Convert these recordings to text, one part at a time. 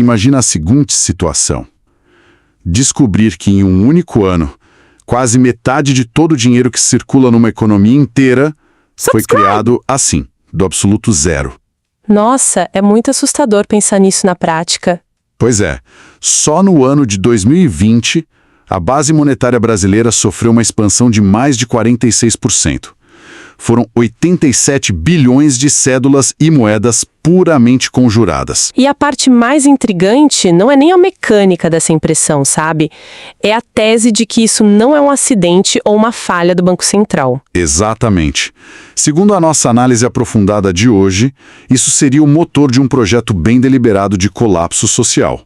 imagina a seguinte situação. Descobrir que em um único ano, quase metade de todo o dinheiro que circula numa economia inteira foi criado assim, do absoluto zero. Nossa, é muito assustador pensar nisso na prática. Pois é, só no ano de 2020, a base monetária brasileira sofreu uma expansão de mais de 46%. Foram 87 bilhões de cédulas e moedas puramente conjuradas. E a parte mais intrigante não é nem a mecânica dessa impressão, sabe? É a tese de que isso não é um acidente ou uma falha do Banco Central. Exatamente. Segundo a nossa análise aprofundada de hoje, isso seria o motor de um projeto bem deliberado de colapso social.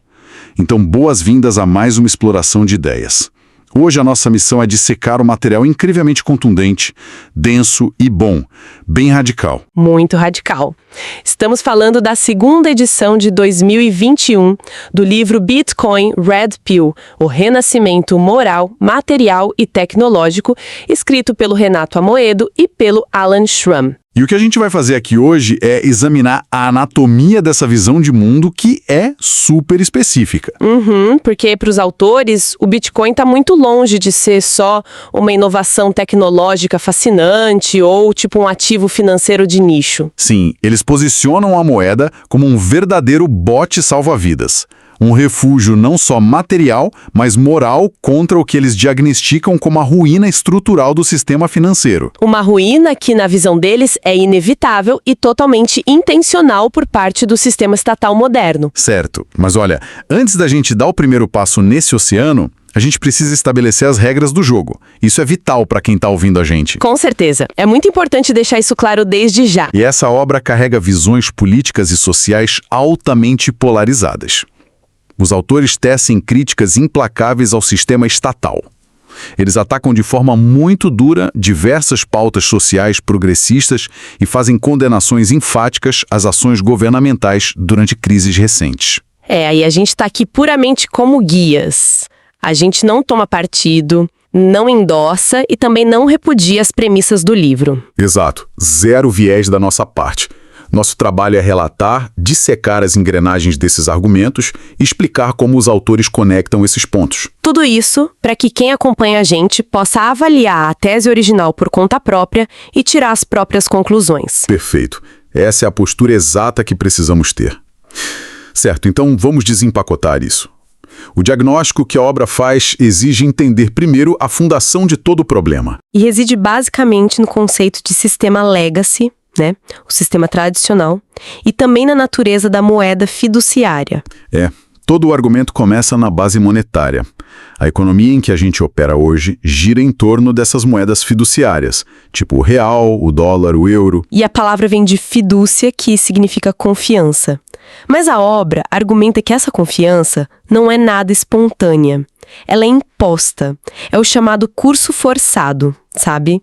Então, boas-vindas a mais uma exploração de ideias. Hoje a nossa missão é dissecar um material incrivelmente contundente, denso e bom, bem radical. Muito radical. Estamos falando da segunda edição de 2021 do livro Bitcoin Red Pill, o renascimento moral, material e tecnológico, escrito pelo Renato Amoedo e pelo Alan Schramm. E o que a gente vai fazer aqui hoje é examinar a anatomia dessa visão de mundo que é super específica. Porque para os autores, o Bitcoin está muito longe de ser só uma inovação tecnológica fascinante ou tipo um ativo financeiro de nicho. Sim, eles posicionam a moeda como um verdadeiro bote salva-vidas. Um refúgio não só material, mas moral contra o que eles diagnosticam como a ruína estrutural do sistema financeiro. Uma ruína que, na visão deles, é inevitável e totalmente intencional por parte do sistema estatal moderno. Certo, mas olha, antes da gente dar o primeiro passo nesse oceano, a gente precisa estabelecer as regras do jogo. Isso é vital para quem está ouvindo a gente. Com certeza. É muito importante deixar isso claro desde já. E essa obra carrega visões políticas e sociais altamente polarizadas. Os autores tecem críticas implacáveis ao sistema estatal. Eles atacam de forma muito dura diversas pautas sociais progressistas e fazem condenações enfáticas às ações governamentais durante crises recentes. Aí a gente está aqui puramente como guias. A gente não toma partido, não endossa e também não repudia as premissas do livro. Exato. Zero viés da nossa parte. Nosso trabalho é relatar, dissecar as engrenagens desses argumentos e explicar como os autores conectam esses pontos. Tudo isso para que quem acompanha a gente possa avaliar a tese original por conta própria e tirar as próprias conclusões. Perfeito. Essa é a postura exata que precisamos ter. Certo, então vamos desempacotar isso. O diagnóstico que a obra faz exige entender primeiro a fundação de todo o problema. E reside basicamente no conceito de sistema legacy, o sistema tradicional, e também na natureza da moeda fiduciária. Todo o argumento começa na base monetária. A economia em que a gente opera hoje gira em torno dessas moedas fiduciárias, tipo o real, o dólar, o euro. E a palavra vem de fidúcia, que significa confiança. Mas a obra argumenta que essa confiança não é nada espontânea. Ela é imposta. É o chamado curso forçado, sabe?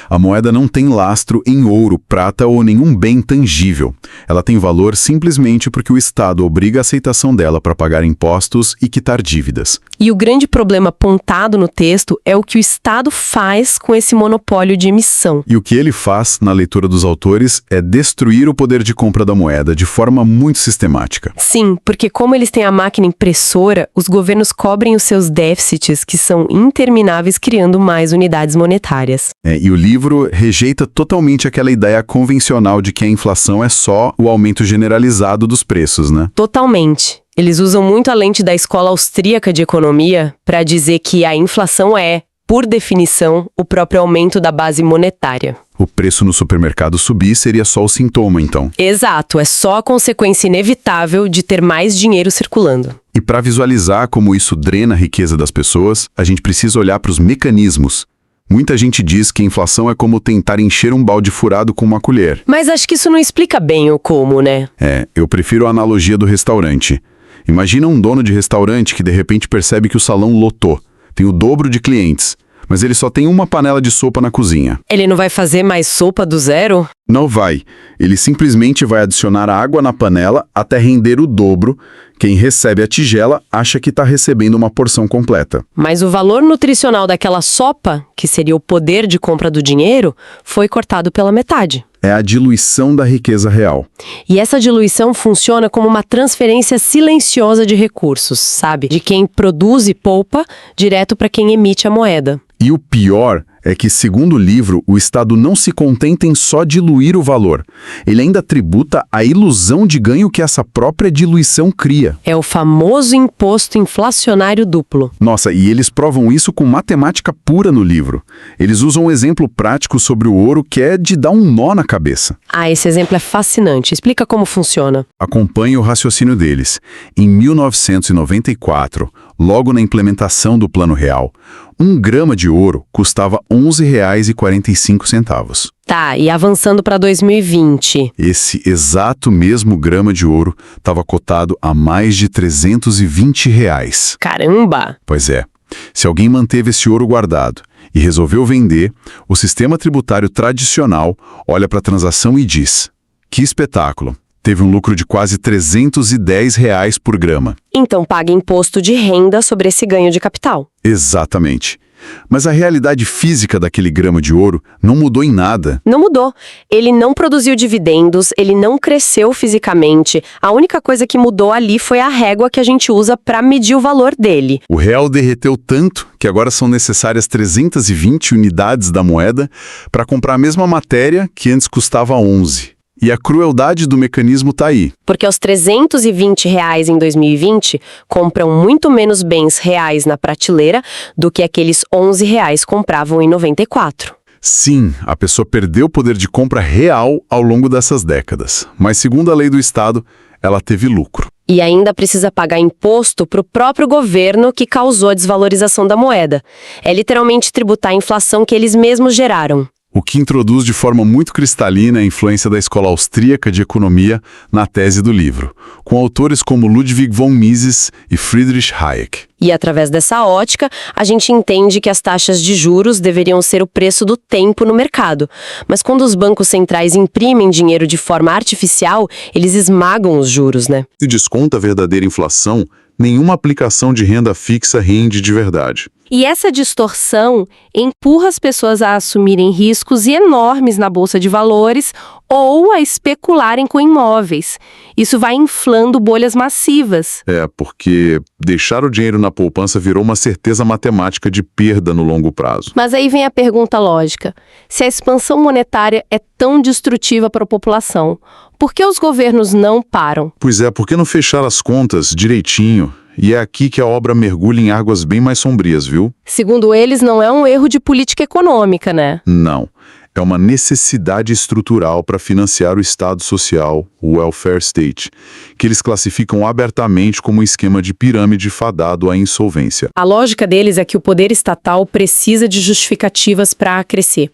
A moeda não tem lastro em ouro, prata ou nenhum bem tangível. Ela tem valor simplesmente porque o Estado obriga a aceitação dela para pagar impostos e quitar dívidas. E o grande problema apontado no texto é o que o Estado faz com esse monopólio de emissão. E o que ele faz, na leitura dos autores, é destruir o poder de compra da moeda de forma muito sistemática. Sim, porque como eles têm a máquina impressora, os governos cobrem os seus déficits, que são intermináveis, criando mais unidades monetárias. E o livro rejeita totalmente aquela ideia convencional de que a inflação é só o aumento generalizado dos preços, né? Totalmente. Eles usam muito a lente da escola austríaca de economia para dizer que a inflação é, por definição, o próprio aumento da base monetária. O preço no supermercado subir seria só o sintoma, então. Exato, é só a consequência inevitável de ter mais dinheiro circulando. E para visualizar como isso drena a riqueza das pessoas, a gente precisa olhar para os mecanismos. Muita gente diz que a inflação é como tentar encher um balde furado com uma colher. Mas acho que isso não explica bem o como, né? Eu prefiro a analogia do restaurante. Imagina um dono de restaurante que de repente percebe que o salão lotou. Tem o dobro de clientes, mas ele só tem uma panela de sopa na cozinha. Ele não vai fazer mais sopa do zero? Não vai. Ele simplesmente vai adicionar água na panela até render o dobro, Quem recebe a tigela acha que está recebendo uma porção completa. Mas o valor nutricional daquela sopa, que seria o poder de compra do dinheiro, foi cortado pela metade. É a diluição da riqueza real. E essa diluição funciona como uma transferência silenciosa de recursos, sabe? De quem produz e poupa, direto para quem emite a moeda. E o pior é que, segundo o livro, o Estado não se contenta em só diluir o valor. Ele ainda tributa a ilusão de ganho que essa própria diluição cria. É o famoso imposto inflacionário duplo. Nossa, e eles provam isso com matemática pura no livro. Eles usam um exemplo prático sobre o ouro que é de dar um nó na cabeça. Ah, esse exemplo é fascinante. Explica como funciona. Acompanhe o raciocínio deles. Em 1994, logo na implementação do Plano Real, 1 grama de ouro custava R$ 11,45. Tá, e avançando para 2020. Esse exato mesmo grama de ouro estava cotado a mais de R$ 320. Caramba! Pois é. Se alguém manteve esse ouro guardado e resolveu vender, o sistema tributário tradicional olha para a transação e diz: que espetáculo! Teve um lucro de quase R$ 310 por grama. Então paga imposto de renda sobre esse ganho de capital. Exatamente. Mas a realidade física daquele grama de ouro não mudou em nada. Não mudou. Ele não produziu dividendos, ele não cresceu fisicamente. A única coisa que mudou ali foi a régua que a gente usa para medir o valor dele. O real derreteu tanto que agora são necessárias 320 unidades da moeda para comprar a mesma matéria que antes custava 11. E a crueldade do mecanismo está aí. Porque aos R$ 320 em 2020, compram muito menos bens reais na prateleira do que aqueles R$ 11 compravam em 94. Sim, a pessoa perdeu o poder de compra real ao longo dessas décadas. Mas segundo a lei do Estado, ela teve lucro. E ainda precisa pagar imposto para o próprio governo que causou a desvalorização da moeda. É literalmente tributar a inflação que eles mesmos geraram. O que introduz de forma muito cristalina a influência da escola austríaca de economia na tese do livro, com autores como Ludwig von Mises e Friedrich Hayek. E através dessa ótica, a gente entende que as taxas de juros deveriam ser o preço do tempo no mercado. Mas quando os bancos centrais imprimem dinheiro de forma artificial, eles esmagam os juros, né? Se desconta a verdadeira inflação, nenhuma aplicação de renda fixa rende de verdade. E essa distorção empurra as pessoas a assumirem riscos enormes na bolsa de valores ou a especularem com imóveis. Isso vai inflando bolhas massivas. É, porque deixar o dinheiro na poupança virou uma certeza matemática de perda no longo prazo. Mas aí vem a pergunta lógica. Se a expansão monetária é tão destrutiva para a população, por que os governos não param? Pois é, por que não fechar as contas direitinho? E é aqui que a obra mergulha em águas bem mais sombrias, viu? Segundo eles, não é um erro de política econômica, né? Não. É uma necessidade estrutural para financiar o Estado Social, o Welfare State, que eles classificam abertamente como um esquema de pirâmide fadado à insolvência. A lógica deles é que o poder estatal precisa de justificativas para crescer.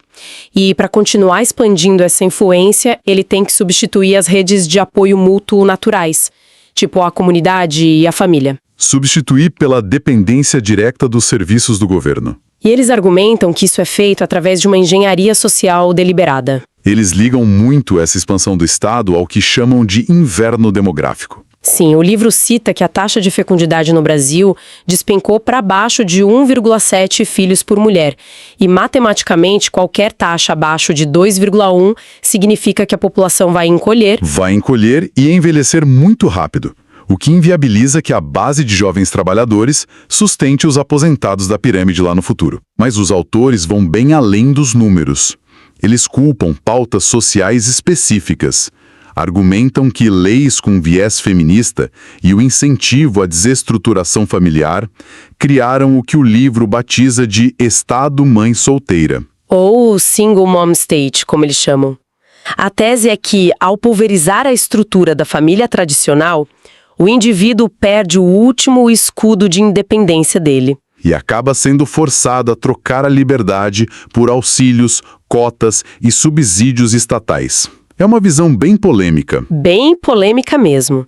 E para continuar expandindo essa influência, ele tem que substituir as redes de apoio mútuo naturais, tipo a comunidade e a família. Substituir pela dependência direta dos serviços do governo. E eles argumentam que isso é feito através de uma engenharia social deliberada. Eles ligam muito essa expansão do Estado ao que chamam de inverno demográfico. Sim, o livro cita que a taxa de fecundidade no Brasil despencou para baixo de 1,7 filhos por mulher. E matematicamente, qualquer taxa abaixo de 2,1 significa que a população vai encolher. Vai encolher e envelhecer muito rápido, o que inviabiliza que a base de jovens trabalhadores sustente os aposentados da pirâmide lá no futuro. Mas os autores vão bem além dos números. Eles culpam pautas sociais específicas. Argumentam que leis com viés feminista e o incentivo à desestruturação familiar criaram o que o livro batiza de Estado Mãe Solteira. Ou Single Mom State, como eles chamam. A tese é que, ao pulverizar a estrutura da família tradicional, o indivíduo perde o último escudo de independência dele. E acaba sendo forçado a trocar a liberdade por auxílios, cotas e subsídios estatais. É uma visão bem polêmica. Bem polêmica mesmo.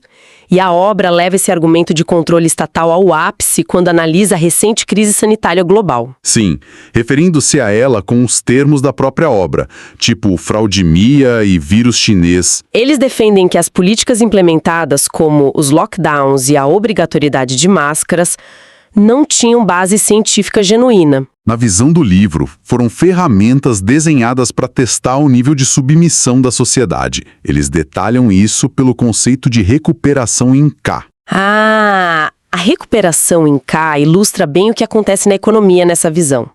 E a obra leva esse argumento de controle estatal ao ápice quando analisa a recente crise sanitária global. Sim, referindo-se a ela com os termos da própria obra, tipo fraudemia e vírus chinês. Eles defendem que as políticas implementadas, como os lockdowns e a obrigatoriedade de máscaras, não tinham base científica genuína. Na visão do livro, foram ferramentas desenhadas para testar o nível de submissão da sociedade. Eles detalham isso pelo conceito de recuperação em K. Ah, a recuperação em K ilustra bem o que acontece na economia nessa visão.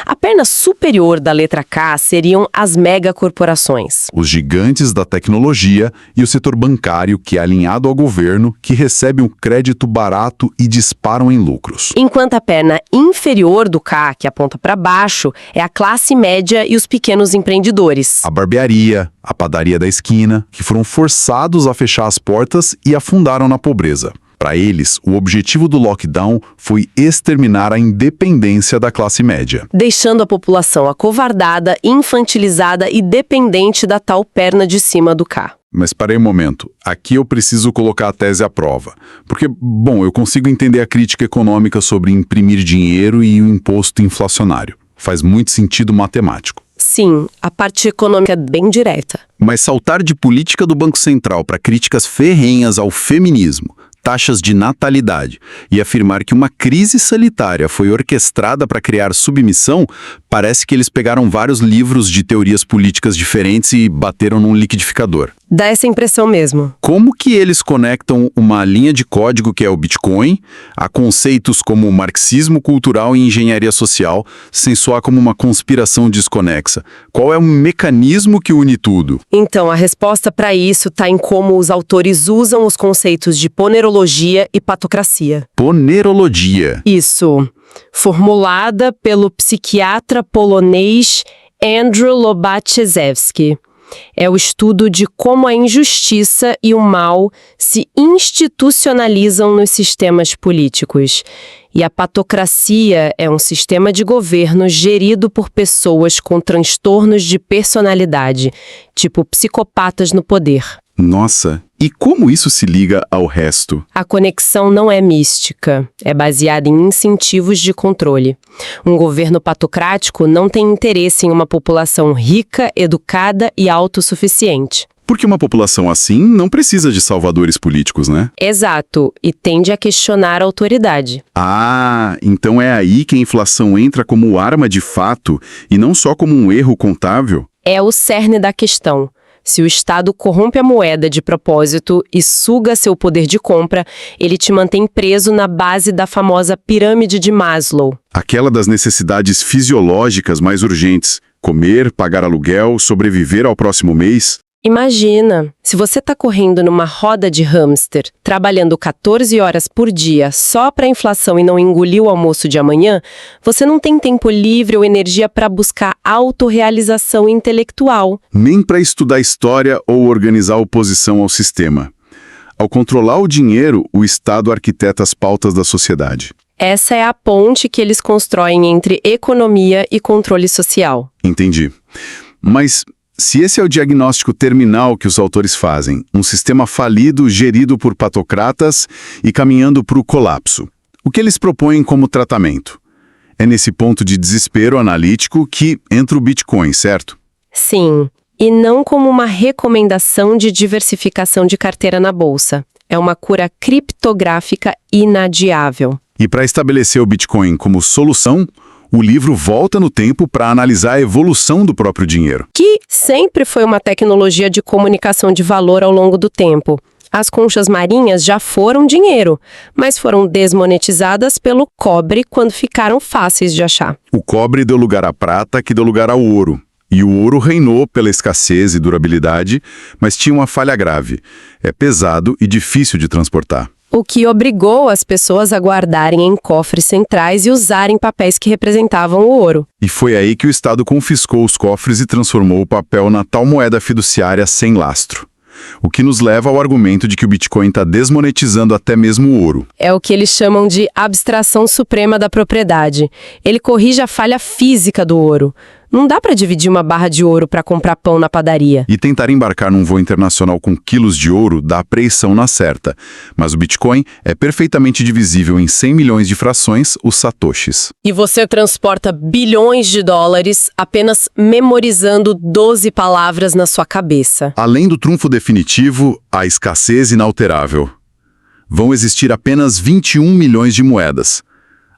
A perna superior da letra K seriam as megacorporações. Os gigantes da tecnologia e o setor bancário, que é alinhado ao governo, que recebe um crédito barato e disparam em lucros. Enquanto a perna inferior do K, que aponta para baixo, é a classe média e os pequenos empreendedores. A barbearia, a padaria da esquina, que foram forçados a fechar as portas e afundaram na pobreza. Para eles, o objetivo do lockdown foi exterminar a independência da classe média. Deixando a população acovardada, infantilizada e dependente da tal perna de cima do K. Mas parei um momento. Aqui eu preciso colocar a tese à prova. Porque, bom, eu consigo entender a crítica econômica sobre imprimir dinheiro e o imposto inflacionário. Faz muito sentido matemático. Sim, a parte econômica é bem direta. Mas saltar de política do Banco Central para críticas ferrenhas ao feminismo, taxas de natalidade e afirmar que uma crise sanitária foi orquestrada para criar submissão, parece que eles pegaram vários livros de teorias políticas diferentes e bateram num liquidificador. Dá essa impressão mesmo. Como que eles conectam uma linha de código que é o Bitcoin a conceitos como marxismo cultural e engenharia social, sem soar como uma conspiração desconexa? Qual é o mecanismo que une tudo? Então, a resposta para isso está em como os autores usam os conceitos de ponerologia e patocracia. Ponerologia. Isso, formulada pelo psiquiatra polonês Andrew Lobaczewski. É o estudo de como a injustiça e o mal se institucionalizam nos sistemas políticos. E a patocracia é um sistema de governo gerido por pessoas com transtornos de personalidade, tipo psicopatas no poder. Nossa, e como isso se liga ao resto? A conexão não é mística, é baseada em incentivos de controle. Um governo patocrático não tem interesse em uma população rica, educada e autossuficiente. Porque uma população assim não precisa de salvadores políticos, né? Exato, e tende a questionar a autoridade. Ah, então é aí que a inflação entra como arma de fato e não só como um erro contábil? É o cerne da questão. Se o Estado corrompe a moeda de propósito e suga seu poder de compra, ele te mantém preso na base da famosa pirâmide de Maslow. Aquela das necessidades fisiológicas mais urgentes. Comer, pagar aluguel, sobreviver ao próximo mês. Imagina, se você está correndo numa roda de hamster, trabalhando 14 horas por dia só para a inflação e não engolir o almoço de amanhã, você não tem tempo livre ou energia para buscar autorrealização intelectual. Nem para estudar história ou organizar oposição ao sistema. Ao controlar o dinheiro, o Estado arquiteta as pautas da sociedade. Essa é a ponte que eles constroem entre economia e controle social. Entendi. Mas se esse é o diagnóstico terminal que os autores fazem, um sistema falido gerido por patocratas e caminhando para o colapso, o que eles propõem como tratamento? É nesse ponto de desespero analítico que entra o Bitcoin, certo? Sim, e não como uma recomendação de diversificação de carteira na bolsa. É uma cura criptográfica inadiável. E para estabelecer o Bitcoin como solução, o livro volta no tempo para analisar a evolução do próprio dinheiro. Que sempre foi uma tecnologia de comunicação de valor ao longo do tempo. As conchas marinhas já foram dinheiro, mas foram desmonetizadas pelo cobre quando ficaram fáceis de achar. O cobre deu lugar à prata, que deu lugar ao ouro. E o ouro reinou pela escassez e durabilidade, mas tinha uma falha grave. É pesado e difícil de transportar. O que obrigou as pessoas a guardarem em cofres centrais e usarem papéis que representavam o ouro. E foi aí que o Estado confiscou os cofres e transformou o papel na tal moeda fiduciária sem lastro. O que nos leva ao argumento de que o Bitcoin está desmonetizando até mesmo o ouro. É o que eles chamam de abstração suprema da propriedade. Ele corrige a falha física do ouro. Não dá para dividir uma barra de ouro para comprar pão na padaria. E tentar embarcar num voo internacional com quilos de ouro dá a preensão na certa. Mas o Bitcoin é perfeitamente divisível em 100 milhões de frações, os satoshis. E você transporta bilhões de dólares apenas memorizando 12 palavras na sua cabeça. Além do trunfo definitivo, a escassez inalterável. Vão existir apenas 21 milhões de moedas.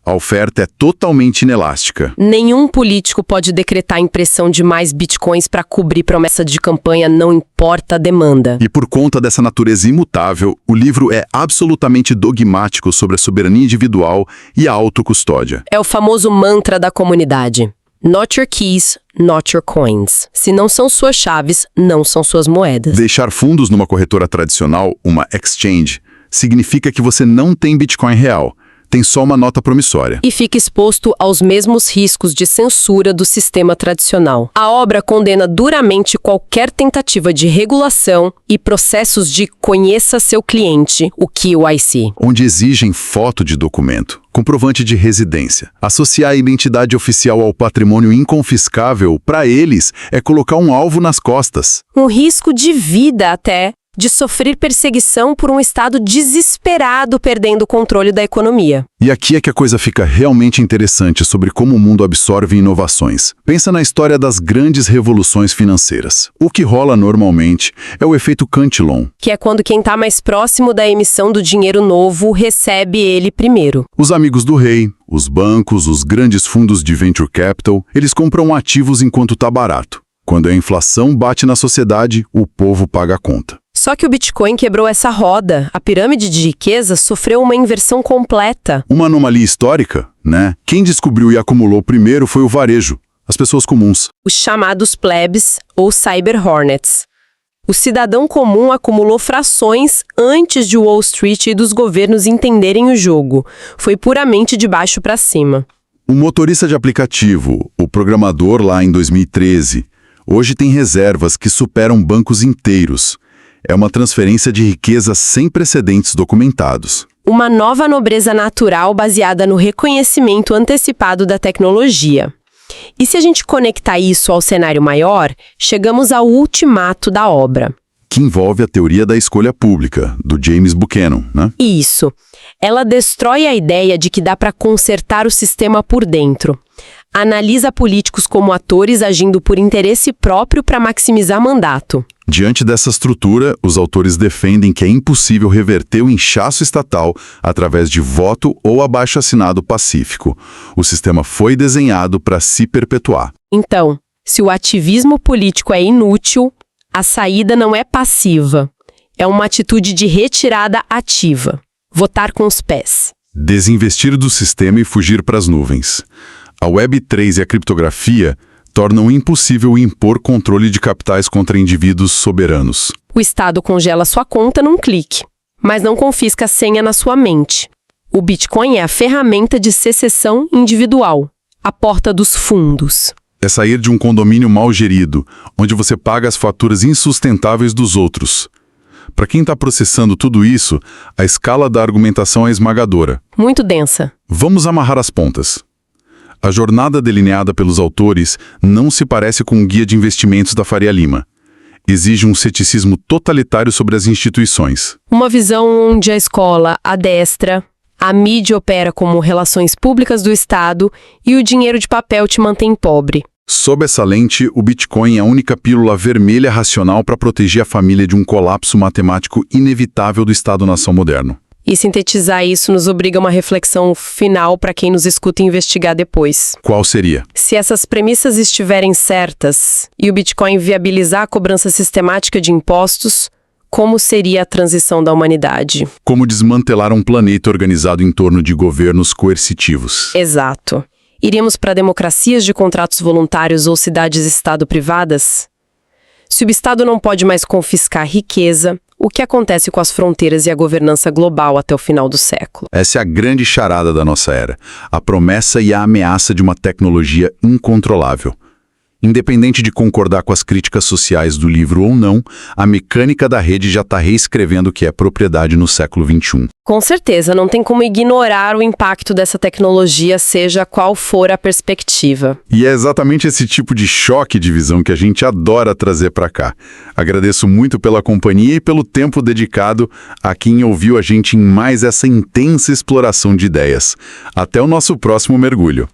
A oferta é totalmente inelástica. Nenhum político pode decretar a impressão de mais bitcoins para cobrir promessa de campanha, não importa a demanda. E por conta dessa natureza imutável, o livro é absolutamente dogmático sobre a soberania individual e a autocustódia. É o famoso mantra da comunidade. Not your keys, not your coins. Se não são suas chaves, não são suas moedas. Deixar fundos numa corretora tradicional, uma exchange, significa que você não tem Bitcoin real. Tem só uma nota promissória. E fica exposto aos mesmos riscos de censura do sistema tradicional. A obra condena duramente qualquer tentativa de regulação e processos de conheça seu cliente, o KYC. Onde exigem foto de documento, comprovante de residência. Associar a identidade oficial ao patrimônio inconfiscável, para eles, é colocar um alvo nas costas. Um risco de vida até, de sofrer perseguição por um Estado desesperado perdendo o controle da economia. E aqui é que a coisa fica realmente interessante sobre como o mundo absorve inovações. Pensa na história das grandes revoluções financeiras. O que rola normalmente é o efeito Cantillon. Que é quando quem está mais próximo da emissão do dinheiro novo recebe ele primeiro. Os amigos do rei, os bancos, os grandes fundos de venture capital, eles compram ativos enquanto está barato. Quando a inflação bate na sociedade, o povo paga a conta. Só que o Bitcoin quebrou essa roda. A pirâmide de riqueza sofreu uma inversão completa. Uma anomalia histórica, né? Quem descobriu e acumulou primeiro foi o varejo, as pessoas comuns. Os chamados plebs ou cyber hornets. O cidadão comum acumulou frações antes de Wall Street e dos governos entenderem o jogo. Foi puramente de baixo para cima. O motorista de aplicativo, o programador lá em 2013, hoje tem reservas que superam bancos inteiros. É uma transferência de riqueza sem precedentes documentados. Uma nova nobreza natural baseada no reconhecimento antecipado da tecnologia. E se a gente conectar isso ao cenário maior, chegamos ao ultimato da obra. Que envolve a teoria da escolha pública, do James Buchanan, né? Isso. Ela destrói a ideia de que dá para consertar o sistema por dentro. Analisa políticos como atores agindo por interesse próprio para maximizar mandato. Diante dessa estrutura, os autores defendem que é impossível reverter o inchaço estatal através de voto ou abaixo-assinado pacífico. O sistema foi desenhado para se perpetuar. Então, se o ativismo político é inútil, a saída não é passiva. É uma atitude de retirada ativa. Votar com os pés. Desinvestir do sistema e fugir para as nuvens. A Web3 e a criptografia tornam impossível impor controle de capitais contra indivíduos soberanos. O Estado congela sua conta num clique, mas não confisca a senha na sua mente. O Bitcoin é a ferramenta de secessão individual, a porta dos fundos. É sair de um condomínio mal gerido, onde você paga as faturas insustentáveis dos outros. Para quem está processando tudo isso, a escala da argumentação é esmagadora. Muito densa. Vamos amarrar as pontas. A jornada delineada pelos autores não se parece com o guia de investimentos da Faria Lima. Exige um ceticismo totalitário sobre as instituições. Uma visão onde a escola adestra, a mídia opera como relações públicas do Estado e o dinheiro de papel te mantém pobre. Sob essa lente, o Bitcoin é a única pílula vermelha racional para proteger a família de um colapso matemático inevitável do Estado-nação moderno. E sintetizar isso nos obriga a uma reflexão final para quem nos escuta investigar depois. Qual seria? Se essas premissas estiverem certas e o Bitcoin viabilizar a cobrança sistemática de impostos, como seria a transição da humanidade? Como desmantelar um planeta organizado em torno de governos coercitivos. Exato. Iríamos para democracias de contratos voluntários ou cidades-estado privadas? Se o Estado não pode mais confiscar riqueza, o que acontece com as fronteiras e a governança global até o final do século? Essa é a grande charada da nossa era. A promessa e a ameaça de uma tecnologia incontrolável. Independente de concordar com as críticas sociais do livro ou não, a mecânica da rede já está reescrevendo o que é propriedade no século XXI. Com certeza, não tem como ignorar o impacto dessa tecnologia, seja qual for a perspectiva. E é exatamente esse tipo de choque de visão que a gente adora trazer para cá. Agradeço muito pela companhia e pelo tempo dedicado a quem ouviu a gente em mais essa intensa exploração de ideias. Até o nosso próximo mergulho.